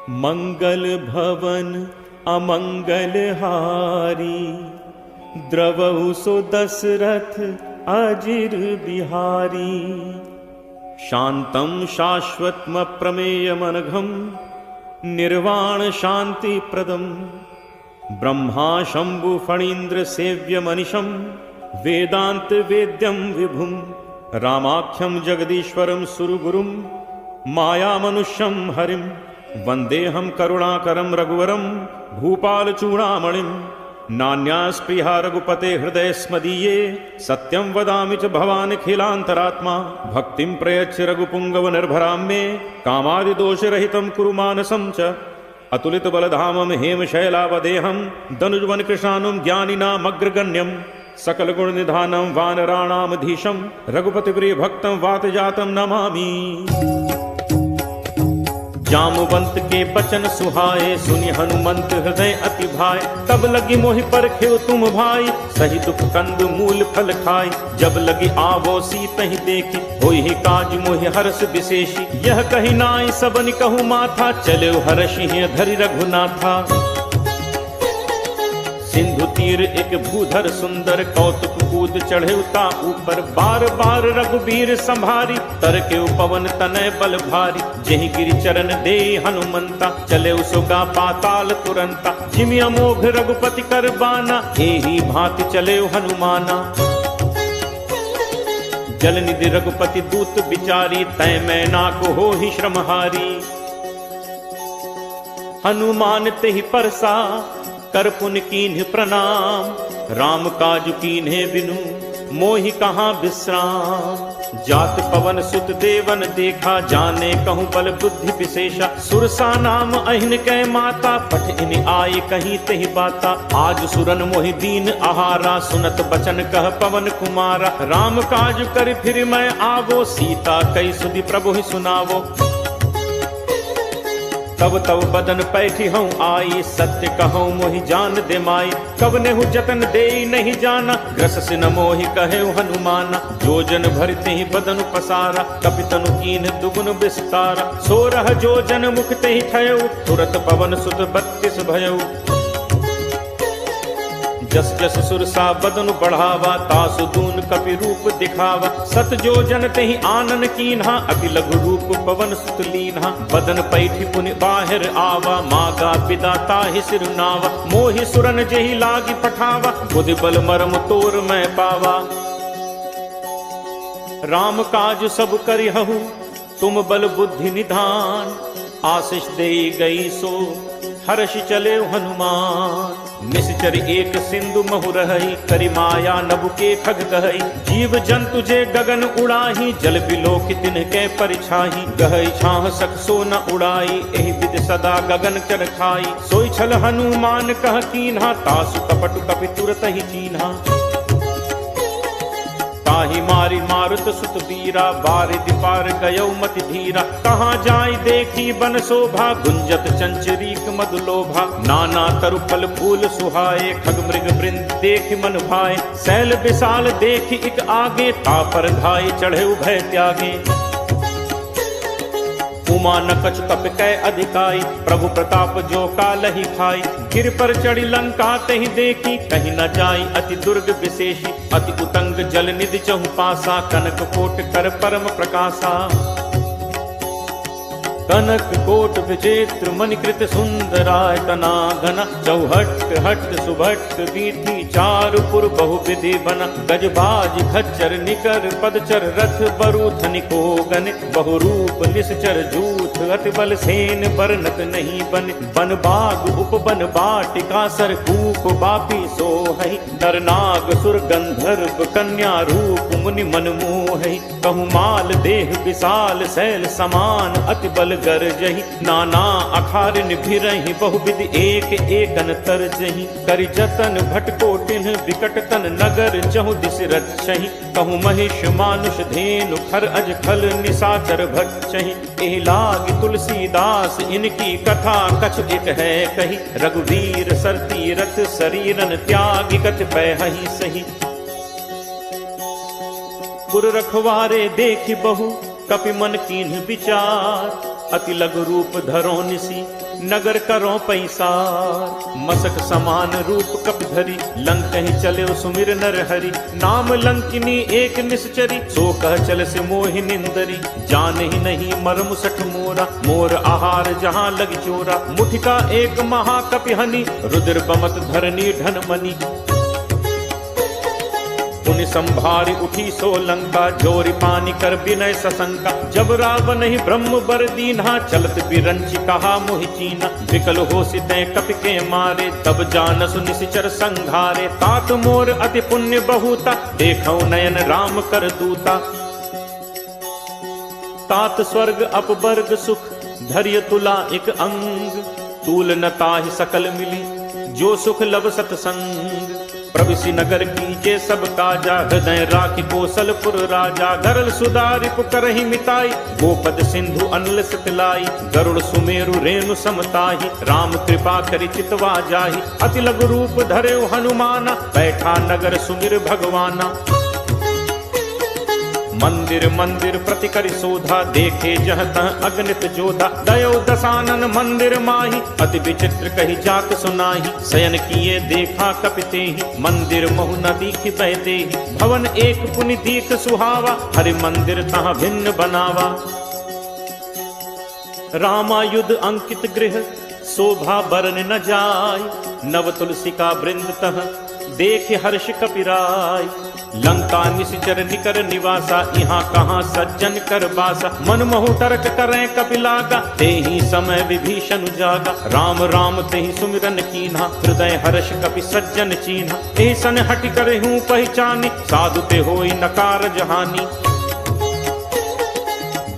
मंगल भवन अमंगल हारी, द्रवहु सो दशरथ अजिर बिहारी। शांतं शाश्वतम प्रमेयमनघं, निर्वाण शांति प्रदम, ब्रह्मा शंभु फणीन्द्र सेव्य मनिशं, वेदांत वेद्यं विभुं। रामाख्यं जगदीश्वरं सुरगुरुं, माया मनुष्यं हरिं। वंदेहम करुणाकरं रघुवरं, भूपाल चूड़ामणिं। नान्यास्पृहा रघुपते हृदय स्मदीये, सत्यं वदामि च भवानखिलान्तरात्मा। भक्तिं प्रयच्छ रघुपुंगव निर्भरां मे, कामादिदोषरहितं कुरु मानसं च। अतुलित बलधामं हेमशैलावदेहं, दनुजवन कृशानुं ज्ञानिनामग्रगण्यं। सकल गुण निधानं वानराणामधीशं, रघुपति प्रिय भक्तं वातजातं नमामि। जामवंत के बचन सुहाए, सुनि हनुमंत हृदय अति भाए। तब लगी मोहि परखियो तुम भाई, सही दुख कंद मूल फल खाए। जब लगी आवो सीतहि देखी, होई ही काज मोहि हर्ष विशेषी। यह कही नाई सबनि कहूँ माथा, चले हर्षि धरि रघुनाथा। सिंधु तीर एक भूधर सुंदर, कौतुक कूद चढ़े उता ऊपर। बार बार रघुबीर संभारी, तर के पवन तनय बल भारी। जेहि गिरि चरण दे हनुमंता, चले उसोगा पाताल तुरंता। जिमि अमोघ रघुपति कर बाना, एही भांति चले हनुमाना। जल निधि रघुपति दूत बिचारी, तय मैना को हो ही श्रमहारी। हनुमान तेहि परसा, कर पुन कीन्ह प्रणाम। राम काज कीन्हे बिनु, मोहि कहाँ विश्राम। जात पवन सुत देवन देखा, जाने कहूँ बल बुद्धि विशेषा। सुरसा नाम अहिन कै माता, पठ इन आए कहीं तेहि बाता। आज सुरन मोहि दीन आहारा, सुनत बचन कह पवन कुमारा। राम काज कर फिर मैं आवो, सीता कई सुधि प्रभु सुनावो। तब तब बदन पैठी हूँ आई, सत्य कहूँ मोहि जान दे माई। कब नेहु जतन दे नहीं जाना, ग्रस सिन मोहि कहे हनुमाना। जोजन भरते ही बदन पसारा, कपितनु कीन दुगुन विस्तारा। 16 जोजन मुख ते ही ठयऊ, तुरत पवन सुत 32 भयऊ। जस जस सुरसा बदन बढ़ावा, तासु दून कपि रूप दिखावा। 7 जोजन तेहि आनन कीन्हा, अति लघु रूप पवन सुत लीन्हा। बदन पैठी पुनि बाहिर आवा, मागा पिता ताहि सिरुनावा। मोहि सुरन जेहि लागी पठावा, बुद्धि बल मरम तोर मैं पावा। राम काज सब करिहु, तुम बल बुद्धि निधान। आशीष देई गई सो, हर्ष चले हनुमान। निश्चर एक सिंधु महु रहई, करि माया नभु के खग कहई। जीव जंतु जे गगन उड़ाही, जल बिलोक तिनके परिछाही। गहई छाह सक सो न उड़ाई, एहि विद सदा गगन चर खाई। सोई छल हनुमान कह कीन्हा, तासु कपटु कपि तुरत ही चीन्हा। ताहि मारी मारुत सुत वीरा, बारिधि पार गयौ मति धीरा। कहाँ जाई देखी बन शोभा, गुंजत चंचरीक मधुलोभा। नाना तरु फल फूल सुहाए, खग मृग वृंद देखि मन भाए। शैल विशाल देखि इक आगे, तापर धाय चढ़े उभय त्यागे। उमा न कछु कपि कै अधिकाई, प्रभु प्रताप जो कालहि खाई। गिर पर चढ़ी लंका तहि देखी, कहीं न जाई अति दुर्ग विशेषी। अति उतंग जल निधि चहु पासा, कनक कोट कर परम प्रकाशा। कनक कोट विचित्र मणिकृत सुंदरायतना घना। चौहट हट सुभट वीथि, चारुपुर बहुविधि बना। गजबाज खच्चर निकर पदचर, रथ बरूथ निकोगन। बहुरूप निश्चर जूथ, अति बल सेन बरनत नहीं बन। बन बाग उपवन बाटिका, सर कूप बापी सोहई। नर नाग सुर गंधर्व कन्या, रूप मुनि मन मोहई। कहु माल देह विशाल, शैल समान अति बल गरजहि। नाना अखारिन भिरहि, बहुविध एक एकन तरजहि। करि जतन भटकोटिन, विकट तन नगर चहु दिस रक्षहि। कहु महिष मानुष धेनु, खर अज खल निशाचर भक्षहि। एहि लागी तुलसीदास, इनकी कथा कछु एक है कही। रघुवीर सर तीरथ, शरीरन त्यागी कति पैहि सही। पुर रखवारे देखि बहु, कपि मन कीन्ह विचार। अति लघु रूप धरो निसी नगर करो पैसार। मसक समान रूप कप धरी लंक ही चले सुमिर नर हरि। नाम लंकिनी एक निश्चरी सो कह चल से मोहि निंदरी। जान ही नहीं मर्म सठ मोरा मोर आहार जहाँ लग चोरा। मुठिका एक महाकपि हनि रुद्र बमत धरनी धन मनी। पुनि संभारी उठी सो लंका जोरी पानी कर विनय सशंका। जब रावण ही ब्रह्म बर दीन्हा चलत बिरंची कहा मोहि चीना। विकल हो सिते कपि के मारे तब जानसु निशिचर संघारे। तात मोर अति पुण्य बहुता देखौ नयन राम कर दूता। तात स्वर्ग अपवर्ग सुख धैर्य तुला एक अंग। तूल न ताहि सकल मिली जो सुख लब सतसंग। प्रविशि नगर कीजे सब काजा हृदय राखि कौशलपुर राजा। गरल सुधारि पुकरहि मिताई गोपद सिंधु अनल सितलाई। गरुड़ सुमेरु रेणु समताहि राम कृपा करि चितवा जाहि। अति लघु रूप धरे हनुमाना बैठा नगर सुमिर भगवाना। मंदिर मंदिर प्रति करि शोधा देखे जह तह अगणित जोधा। दयो दसानन मंदिर माही अति विचित्र कही जात सुनाही। शयन किए देखा कपिते ही मंदिर महु न दीख बहते ही। भवन एक पुनि दीख सुहावा हरि मंदिर तहाँ भिन्न बनावा। रामायुध अंकित गृह शोभा बरन न जाय। नव तुलसी का वृंद तह देख हर्ष कपिराय। लंका निशिचर निकर निवासा यहाँ कहाँ सज्जन कर बासा। मन महु तर्क करें कपिलागा तेहि समय विभीषण जागा। राम राम तेहि सुमिरन कीन्हा हृदय हर्ष कपि सज्जन चीन्हा। एहि सन हटि कर हूँ पहचानी साधु ते होई नकार जहानी।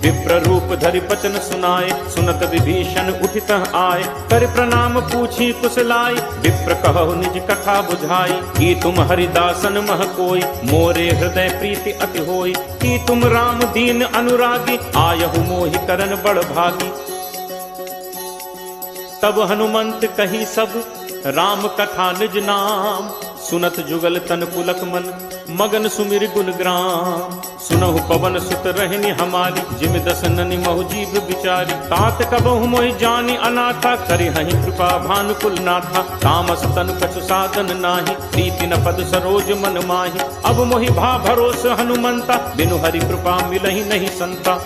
विप्र रूप धरि बचन सुनाए सुनत विभीषण उठित आए। कर प्रणाम पूछी कुशलाई विप्र कहु निज कथा बुझाई। कि तुम हरिदासन मह कोई मोरे हृदय प्रीति अति होई। कि तुम राम दीन अनुरागी आयहु मोहि करन बड़ भागी। तब हनुमंत कही सब राम कथा निज नाम। सुनत जुगल तन पुलक मन मगन सुमिर गुण ग्राम। सुनहु पवन सुत रहनी हमारी जिम दस ननि महु जीव बिचारी। तात कबहु मोहि जानी अनाथा करि हहि कृपा भानुकुल नाथा। तामस तनु कछु साधन नाही प्रीति न पद सरोज मन माही। अब मोहि भा भरोस हनुमंता बिनु हरि कृपा मिलहि नहीं संता।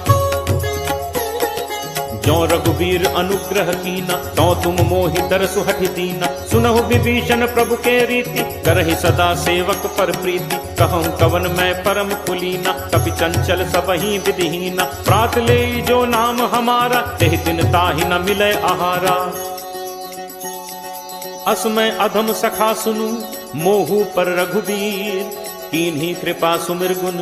जो रघुवीर अनुग्रह कीना तो तुम मोहि दरसु हठि दीना। सुनहु विभीषण प्रभु के रीति करहि सदा सेवक पर प्रीति। कहूँ कवन मैं परम कुलीना कपि चंचल सबहि विधिहीना। प्रात ले जो नाम हमारा तेहि दिन ताहि न मिले आहारा। असमय अधम सखा सुनु मोहु पर रघुवीर। कीन्ही कृपा सुमिर गुण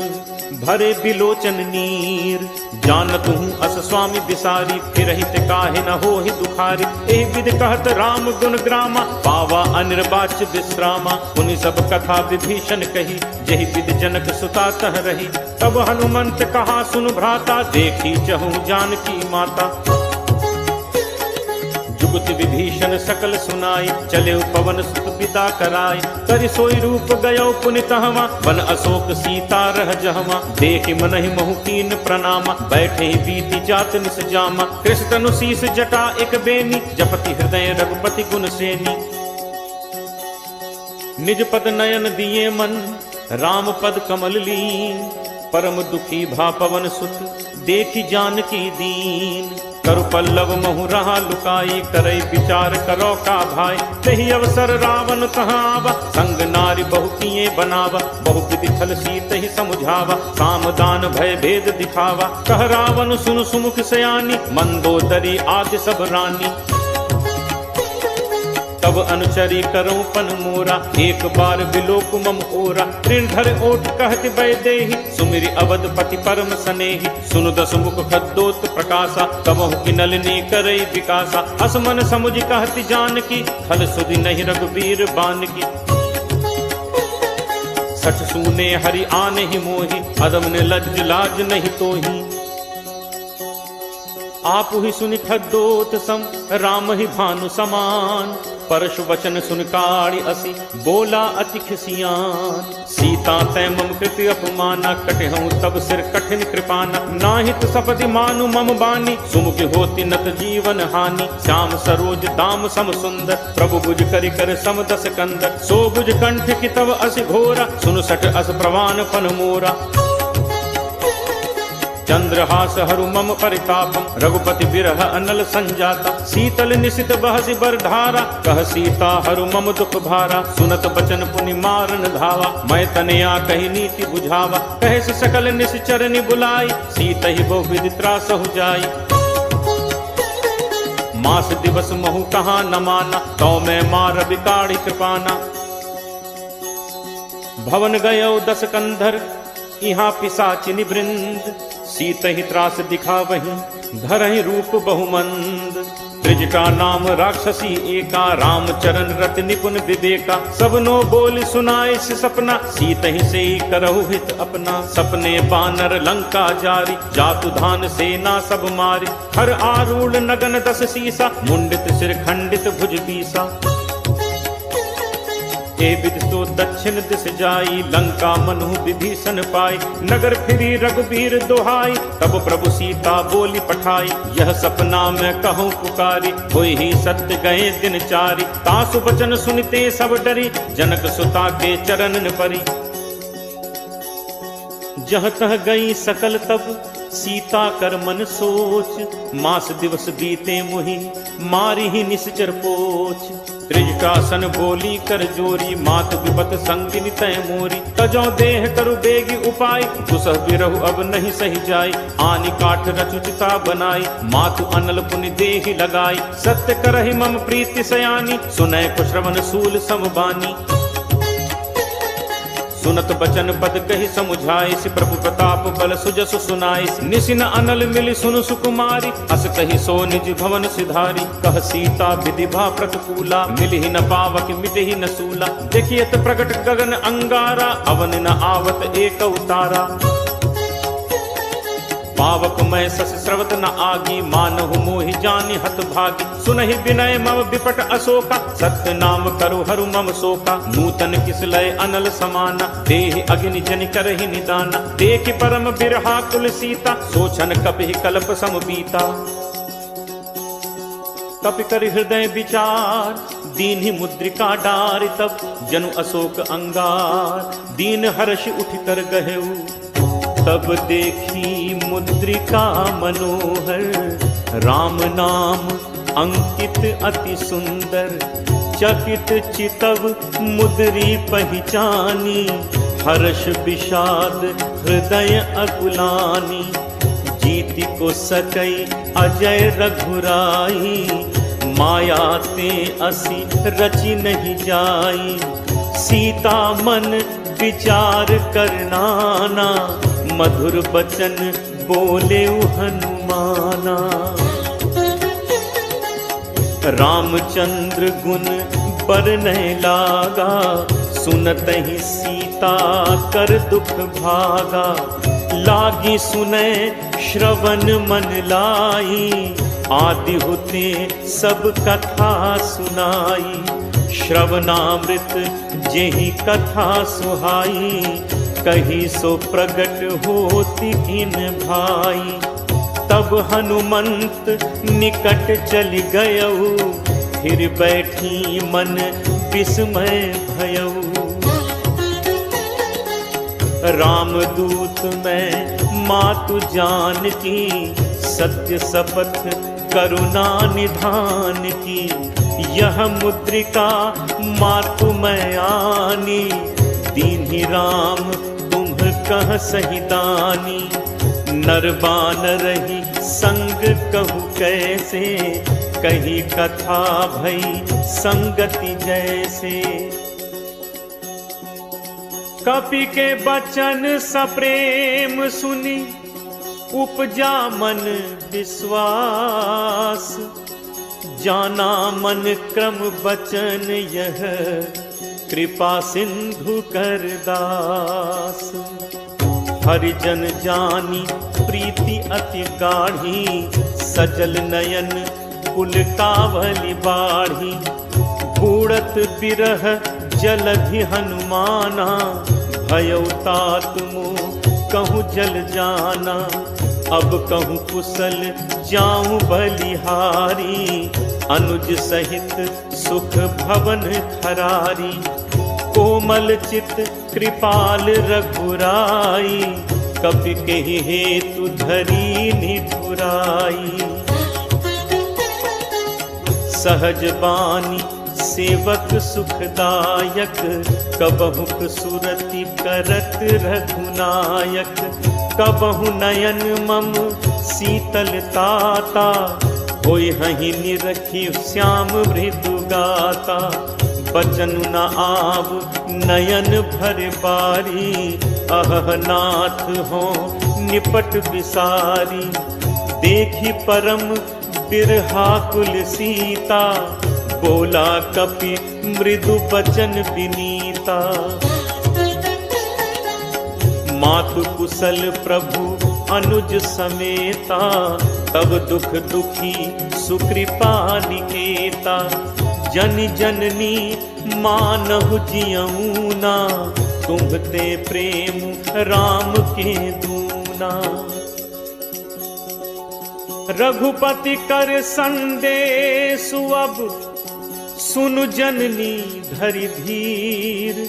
भरे बिलोचन नीर। जानत हूँ अस स्वामी बिसारी फिरहित काहे न होहि दुखारी। एहि विधि कहत राम गुण ग्रामा पावा अनिर्वाच्य विश्रामा। पुनि सब कथा विभीषण कही जहि विधि जनक सुता तह रही। तब हनुमंत कहा सुन भ्राता देखी चहु जानकी माता। जुगति विभीषण सकल सुनाई चले पवन सुत पिता कराई। करि सोई रूप गयो पुनि तहवा वन अशोक सीता रह जहवा। देख मनहि महु कीन प्रणामा बैठे ही बीती जात निस जामा। कृष्ण तनु शीस जटा एक बेनी जपति हृदय रघुपति गुण सेनी। निज पद नयन दिए मन राम पद कमल लीन। परम दुखी भा पवन सुत देखी जानकी दीन। करु पल्लव महु रहा लुकाई करई विचार करो का भाई। तही अवसर रावण कहाँ आवा संग नारी बहु किए बनावा। बहु विधि छल सीत ही समुझावा सामदान भय भेद दिखावा। कह रावण सुन सुमुख सयानी मंदोदरी आदि सब रानी। तब अनुचरी करो पन मोरा एक बार बिलोक मम ओरा। तृणधर ओट कहति वैदेही सुमिरि अवधपति परम सनेही। सुनु दस मुख खद्दोत प्रकाशा कबहु की नलिनी करई विकासा। असमन समुझ कहति जानकी खल सुधि नहीं रघुवीर बानकी। सच सूने हरि आने ही मोही अदम ने लज्ज लाज नहीं तोही। आप ही सुनि खद्दोत सम राम ही भानु समान। परशु वचन सुन काढ़ी असी बोला अति खिसियान। सीता तै मम कृति अपमाना कटहूँ तब सिर कठिन कृपाना। नाहित सपति मानु मम बानी सुमुख होती नत जीवन हानि। श्याम सरोज दाम सम सुंदर प्रभु बुझ करि कर सम दस कंदर। सो बुझ कंठ की तब असि घोरा सुन सठ अस प्रवान फन मोरा। चंद्रहास हरु मम परितापम रघुपति बिरह अनल संजाता। शीतल निशित बहसि बरधारा कह सीता हरु मम दुख भारा। सुनत बचन पुनि मारन धावा मैं तनया कही नीति बुझावा। कहे से सकल निश्चरनि बुलाई सीता ही बहु विधि त्रासहु जाई। मास दिवस महु कहा न माना तो मैं मार बिकाढ़ी कृपाना। भवन गयो दस कंधर यहाँ पिशाचिनि वृंद। सीत ही त्रास दिखा वहीं धरहि रूप बहुमंद। त्रिज का नाम राक्षसी एका रामचरण रत निपुण विवेका। सबनो बोल सुनाए से सपना सीत ही से करहु हित अपना। सपने बानर लंका जारी जातु धान सेना सब मारी। हर आरूढ़ नगन दस सीसा मुंडित सिर खंडित भुज बीसा। ए विद तो दक्षिण दिस जाई लंका मनु विभीषण पाई। नगर फिरी रघुबीर दोहाई तब प्रभु सीता बोली पठाई। यह सपना मैं कहूँ पुकारी होई ही सत्य गए दिन चारी। तासु बचन सुनते सब डरी जनक सुता के चरणन परी। जह तह गई सकल तब सीता कर मन सोच। मास दिवस बीते मुहि मारी ही निश्चर पोच। त्रिजटासन बोली कर जोरी मात विपत संगिनी तय मोरी। तजौ देह करु बेगी उपाय दुसह बिरहु अब नहीं सही जाय। आनि काठ रचुचिता बनाई मातु अनल पुनि देहि लगाई। सत्य करहि मम प्रीति सयानी सुनय को श्रवण सूल समबानी। सुनत बचन पद कही समुझाई प्रभु प्रताप बल सुजसु सुनाई। निसिन अनल मिलि सुनु सुकुमारी अस कही सो निज भवन सिधारी। कह सीता विधिभा प्रतिकूला मिलि न पावक मिटहि न सूला। देखियत प्रगट गगन अंगारा अवन न आवत एक उतारा। पावक मैं सस स्रवत न आगी मानहु मोहि जानि हत भागी। सुनहि विनय मम विपट अशोका सत्य नाम करु हरु मम शोका। नूतन किसलय अनल समाना देहि अग्नि जनि करहि निदाना। देखि परम बिरहा कुल सीता सोचन कपिहि कल्प सम बीता। कपि कर हृदय विचार दीन्हि मुद्रिका डारि तब। जनु अशोक अंगार दीन हर्ष उठ कर गहेऊ। तब देखी मुद्रिका मनोहर राम नाम अंकित अति सुंदर। चकित चितव मुद्री पहचानी हर्ष विषाद हृदय अकुलानी। जीति को सकई अजय रघुराई माया ते असी रचि नहीं जाई। सीता मन विचार करनाना मधुर बचन बोले हनुमाना। रामचंद्र गुण बरनय लागा सुनत ही सीता कर दुख भागा। लागी सुनय श्रवण मन लाई आदि होते सब कथा सुनाई। श्रवणामृत जेहि कथा सुहाई कही सो प्रगट होती इन भाई। तब हनुमंत निकट चली गयऊ फिर बैठी मन विस्मय भयऊ। रामदूत मैं मातु जान की सत्य शपथ करुणा निधान की। यह मुद्रिका मातु मैं आनी दीन्हि राम तुम कह सही दानी। नरबान रही संग कहु कैसे कही कथा भई संगति जैसे। कपि के बचन सप्रेम सुनी उपजा मन विश्वास। जाना मन क्रम बचन यह कृपा सिंधु कर दास। हरिजन जानी प्रीति अति गाढ़ी सजल नयन पुलकावली बाढ़ी, बूढ़त बिरह जलधि हनुमाना, भयउ तात मोह कहूँ जल जाना। अब कहूँ कुशल जाऊं बलिहारी, अनुज सहित सुख भवन खरारी। कोमल चित कृपाल रघुराई, कपि केहि हेतु धरी निठुराई। सहज बानी सेवक सुखदायक, कबहुक सुरति करत रघुनायक। कबहु नयन मम शीतल ताता, होय हहि निरखि श्याम मृदु गाता। बचन न आव नयन भर बारी, अह नाथ हो निपट विसारी। देखी परम बिरहाकुल सीता, बोला कपि मृदु बचन विनीता। मातु कुशल प्रभु अनुज समेता, तब दुख दुखी सुकृपा निकेता। जन जननी मानहु जियऊना, तुम्हते प्रेम राम के दूना। रघुपति कर संदेशु अब, सुनु जननी धरि धीर।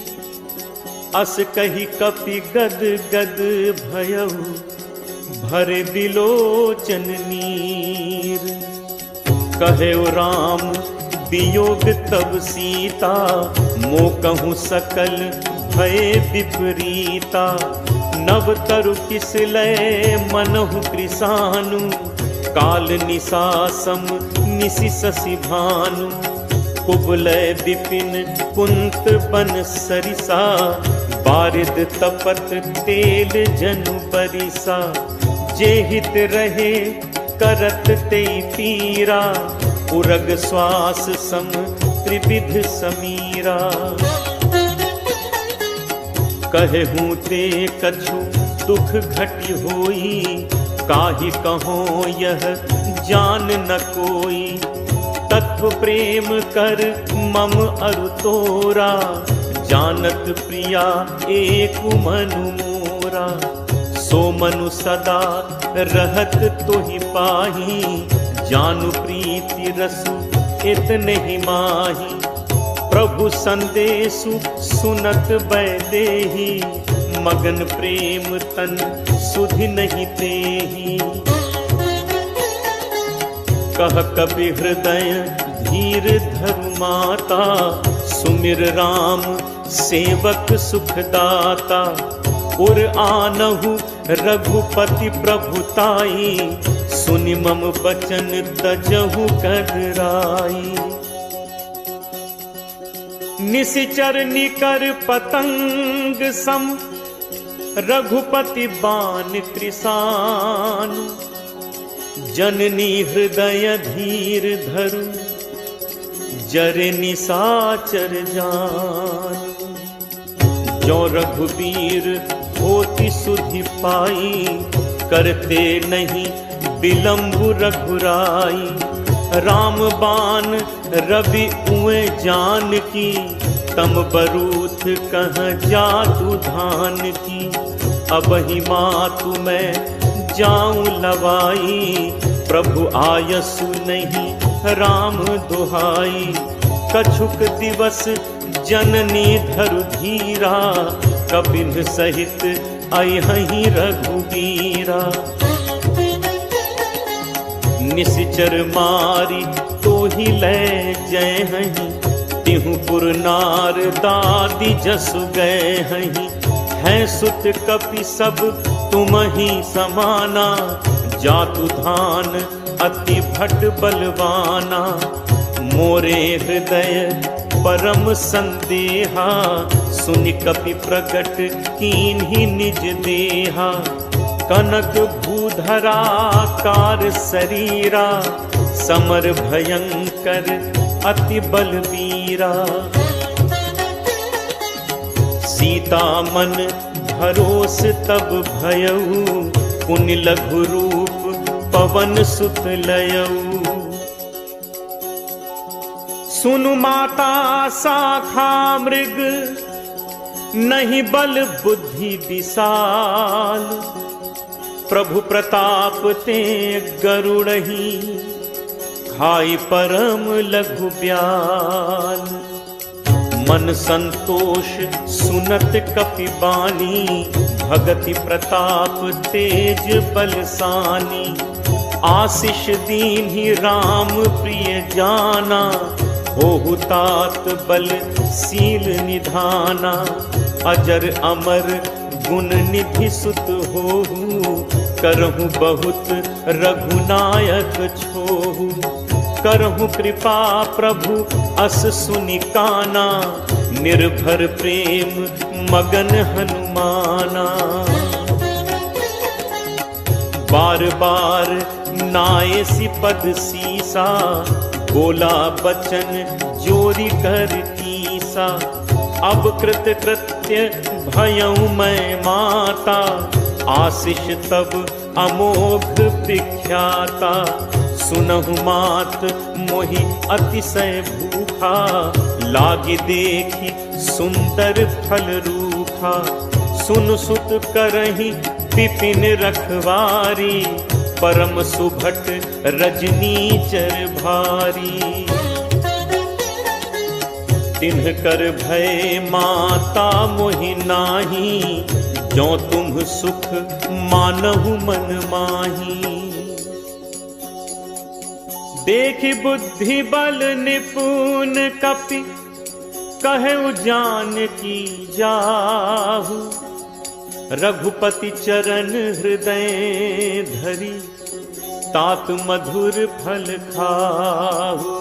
अस कही कपि गद गद भयउ, भरे बिलोचन नीर। कहेउ राम वियोग तब सीता, मो कहूँ सकल भय विपरीता। नव तरु किस लय मनहु कृसानु, काल निसासम निसि शशि भानु। कुबलय विपिन कुंत बन सरिसा, बारिद तपत तेल जनु बरिसा। जे हित रहे करत ते पीरा, उरग श्वास सम त्रिविध समीरा। कहूँ ते कछु दुख घटि होई, काहि कहो यह जान न कोई। तत्व प्रेम कर मम अरु तोरा, जानत प्रिया एक मनु मोरा। सो मनु सदा रहत तोहि पाही, जानु प्रीति रसु इतने ही माही। प्रभु संदेशु सुनत बैदेही, मगन प्रेम तन सुधि नहीं तेही। कह कपि हृदय धीर धरु माता, सुमिर राम सेवक सुखदाता। उर आनहु रघुपति प्रभुताई, सुनि मम बचन तजहु कदराई। निशिचर निकर पतंग सम, रघुपति बान कृसान। जननी हृदय धीर धरु, जरे निसाचर जान। जो रघुबीर होति सुधि पाई, करते नहीं विलंबु रघुराई। राम बान रवि उए जान की, तम बरूथ कह जातु धान की। अब ही मातु मैं जाऊं लवाई, प्रभु आयसु नहीं राम दुहाई। कछुक दिवस जननी धरु धीरा, कपिन सहित अयहि रघुबीरा। निशिचर मारी तो ही ले जय हहीं, तिहु पुर नार दादी जसु गए हहीं। हैं सुत कपि सब तुम ही समाना, जातु धान अति भट बलवाना। मोरे हृदय परम संदेहा, सुनि कपि प्रगट कीन्ही निज देहा। कनक भूधराकार शरीरा, समर भयंकर अति बलवीरा। सीता मन भरोस तब भयऊ, पुनि लघु रूप पवन सुत लयऊ। सुनु माता शाखा मृग, नहीं बल बुद्धि विशाल। प्रभु प्रताप ते गरुड़ही, खाई परम लघु ब्याल। मन संतोष सुनत कपि बानी, भगति प्रताप तेज बलसानी। आशीष दीन्हि राम प्रिय जाना, होहु तात बल सील निधाना। अजर अमर गुण निधि सुत होहु, करहु बहुत रघुनायक छोहु। करहु कृपा प्रभु अस सुनि काना, निर्भर प्रेम मगन हनुमाना। बार बार नायसी पद सीसा, बोला बचन जोरी कर कीसा। अब कृत कृत्य भयऊ मैं माता, आशीष तब अमोघ विख्याता। सुनहु मात मोहि अतिशय भूखा, लागी देखी सुंदर फल रूखा। सुन सुत करहि विपिन रखवारी, परम सुभट रजनीचर भारी। तिन्ह कर भय माता मोहि नाही, जो तुम सुख मानहु मन माही। देखि बुद्धि बल निपुण कपि, कहु जानकी जाहु। रघुपति चरण हृदय धरी, तात मधुर फल खाहु।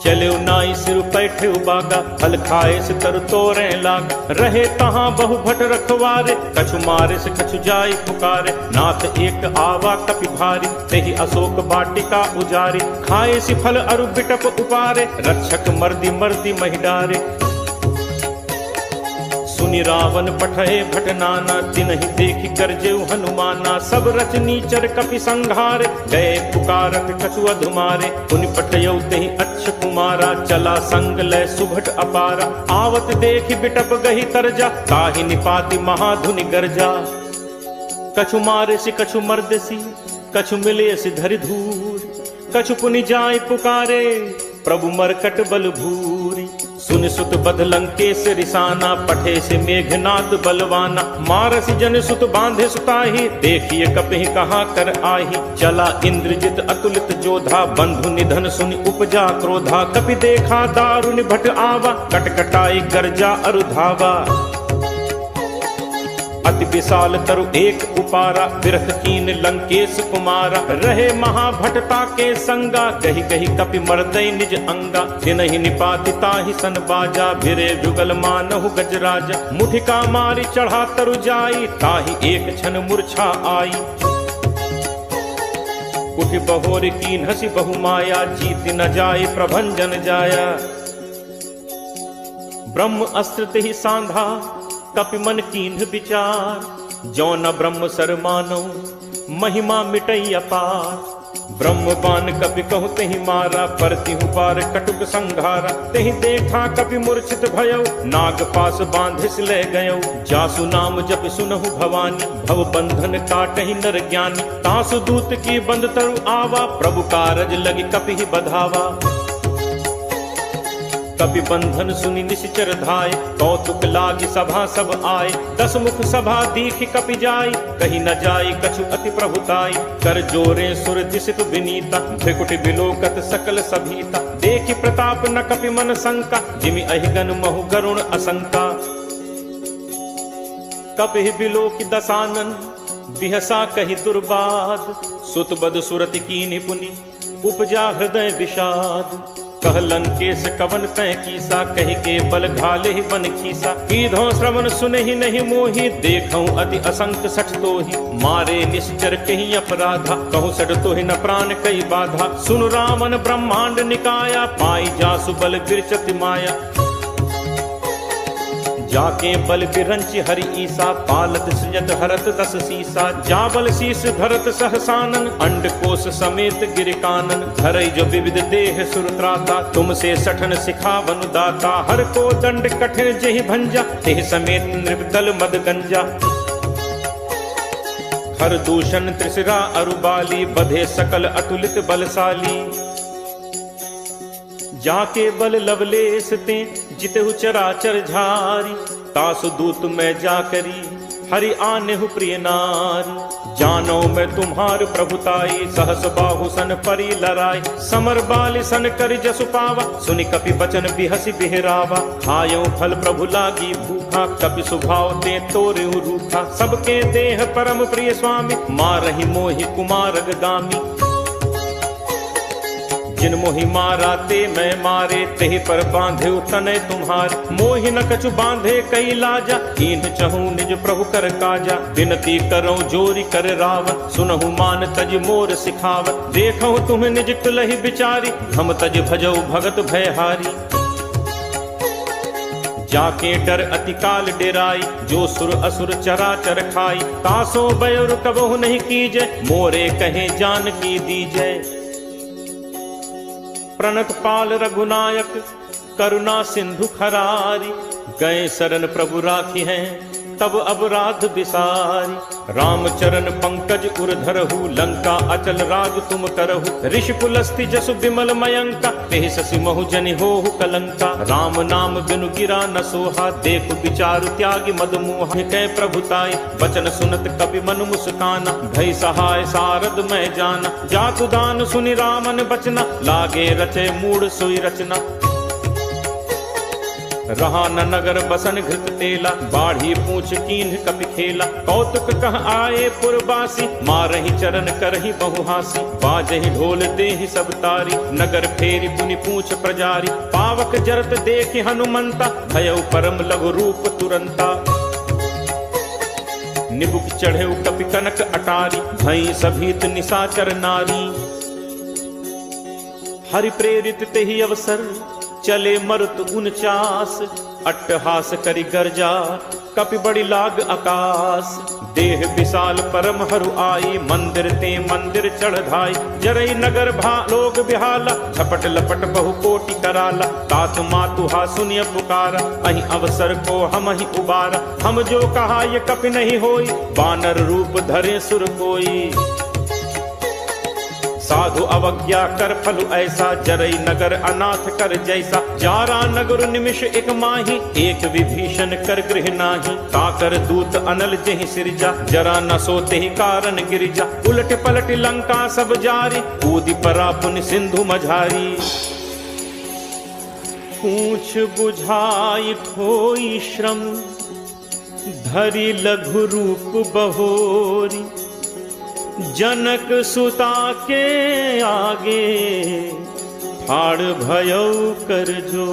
चले नाई सिर पैठे बागा, फल खाए से तर तोरे लाग। रहे तहाँ बहु भट रखवारे, कछु मारे से कछु जाई पुकारे। नाथ एक आवा कपि भारी, तेहि अशोक वाटिका उजारी। खाए से फल अरु बिटप उपारे, रक्षक मर्दी मर्दी महि डारे। सुनि रावण पठए भट नाना, तिनहि देखि गरजेउ हनुमाना। सब रचनीचर कपि संघारे, गए पुकारत कछु अधुमारे। पुनि पठयउ तेहि अच्छ कुमारा, चला संग लय सुभट अपारा। आवत देखि बिटप गहि तरजा, ताहि निपाति महाधुनि गर्जा। कछु मारे से कछु मर्दसी, कछु मिले से धरि धूर। कछु पुनि जाय पुकारे, प्रभु मरकट बल भूरी। सुन सुत बध लंकेश रिसाना, पठे से मेघनाद बलवाना। मारस जन सुत बांधे सुताही, देखिए कपहि कहाँ कर आही। चला इंद्रजित अतुलित जोधा, बंधु निधन सुनि उपजा क्रोधा। कपि देखा दारुनि भट आवा, कटकटाई गर्जा अरु धावा। अति विशाल तरु एक उपारा, बिरथ कीन लंकेश कुमारा। रहे महाभटता के संगा, कही कही कपि मर्दय निज अंगा। तिनहि निपाति ताहि सन बाजा, भिरे जुगल मानहु गजराजा। मुठिका मारी चढ़ा तरु जाई, ताहि एक क्षण मूर्छा आई। उठि बहोर कीन हसी बहु माया, जीत न जाय प्रभंजन जाया। ब्रह्म अस्त्र तेहि सांधा, कपि मन कीन्ह विचार। जो न ब्रह्म सर मानो, महिमा मिटई अपार। ब्रह्म बान कपि कहु तेहि मारा, परतिहु पार कटुक संघारा। तेहि देखा कपि मूर्छित भयउ, नाग पास बांधिस ले गयउ। जासु नाम जपि सुनहु भवानी, भव बंधन काटहि नर ज्ञानी। तासु दूत की बंद तरु आवा, प्रभु कारज लगी कपि बधावा। कपि बंधन सुनि निश्चर धाय, कौतुक लागी सभा सब आए। 10 मुख सभा दीखि कपि जाई, कहीं न जाई कछु अति प्रभुताई। कर जोरे सुर दिसित विनीता, भ्रिकुटि बिलोकत सकल सभीता। देखि प्रताप न कपि मन शंका, जिमि अहिगन महु गरुण असंका। कपि बिलोकि दसानन, बिहसा कहि दुर्बाद। सुत बद सुरति कीनि पुनि, उपजा हृदय विषाद। कह लंकेश कवन तै कीसा, कहि के बल घाले ही बन खीसा। कीधो श्रवण सुने ही नहीं मोही, देखऊं अति असंक सठ तोहि। मारे निश्चर कहीं अपराधा, कहूँ सठ तोहि न प्राण कई बाधा। सुन रावण ब्रह्मांड निकाया, पाई जासु बल विरचति माया। जाके बल बिरंच हरि ईसा, पालत सृजत हरत दस सीसा। जाबल शीस धरत सहसानन, अंड कोश समेत गिर कानन। धरई जो विविध देह सुरत्राता, तुमसे सठन सिखावन दाता। हर को दंड कठिन जेहि भंजा, तेह समेत नृपदल मद गंजा। हर दूषण त्रिशिरा अरुबाली, बधे सकल अतुलित बलशाली। जाके बल लवलेश ते, जितहु चराचर झारी। तासु दूत मैं जाकरी, हरि आनेहु प्रिय नारी। जानो मैं तुम्हार प्रभुताई, सहस बाहु सन परी लराय। समर बाल सन कर जसु पावा, सुनि कपि बचन बिहसि बिहरावा। खायो फल प्रभु लागी भूखा, कपि सुभाव ते तोरे रूखा। सबके देह परम प्रिय स्वामी, मारहि मोहि कुमारग गामी। जिन मोहि मारा ते मैं मारे, तेहि पर बांधे तनय तुम्हारे। मोहि न कछु बांधे कई लाजा, कीन्ह चहूँ निज प्रभु कर काजा। विनती करो जोरी कर रावत, सुनहु मान तज मोर सिखावत। देखहु तुम्हें निज कुलहि बिचारी, हम तज भजौ भगत भयहारी। जाके डर अति काल डेराई, जो सुर असुर चराचर खाई। तासो बयुर कबहु नहीं कीजय, मोरे कहे जान की दीजय। प्रणत पाल रघुनायक, करुणा सिंधु खरारी। गए शरण प्रभु राखी हैं, तब अपराध बिसारी। रामचरण पंकज उर धरहु, लंका अचल राज तुम करहु। ऋषि पुलस्ति जसु विमल मयंका, तेहि शशि महु जनि होहु कलंका। राम नाम बिनु गिरा न सोहा, देखु विचारु त्यागी मद मोहा। कै प्रभुताई वचन सुनत कपि मनु मुस्काना। भई सहाय सारद मैं जाना, जातु दान सुनि रामन बचना। लागे रचे मूढ़ सोई रचना, रहा न नगर बसन घृत तेला। बाढ़ी पूछ कीन्ह कपि खेला, कौतुक कह आए पुरबासी। मारहि चरण करहि बहुहासी, बाजहि ढोल देहि सब तारी। नगर फेरी पुनि पूछ प्रजारी, पावक जरत देखि हनुमंता। भयउ परम लघु रूप तुरंता, निबुक चढ़ेउ कपि कनक अटारी। भई सभीत निशाचर नारी, हरि प्रेरित तेहि अवसर। चले मरुत 49, अट्टहास करि गर्जा। कपि बड़ी लाग आकाश, देह विशाल परम हरु आई। मंदिर ते मंदिर चढ़ धाई, जरई नगर भा लोग बिहाला। झपट लपट बहु कोटि कराला, तात मातुहा सुनिय पुकारा। अहि अवसर को हम ही उबारा, हम जो कहा ये कपि नहीं होई। बानर रूप धरे सुर कोई, साधु अवज्ञा कर फल ऐसा। जरई नगर अनाथ कर जैसा, जारा नगर निमिष एक माही। एक विभीषण कर गृह नाही, ताकर दूत अनल जेहि सिरजा। जरा न सोते ही कारण गिरिजा, उलट पलट लंका सब जारी। कूदि परा पुनि सिंधु मझारी, पूछ बुझाई खोई श्रम। धरि लघु रूप बहोरी, जनक सुता के आगे। फाड़ भयउ कर जो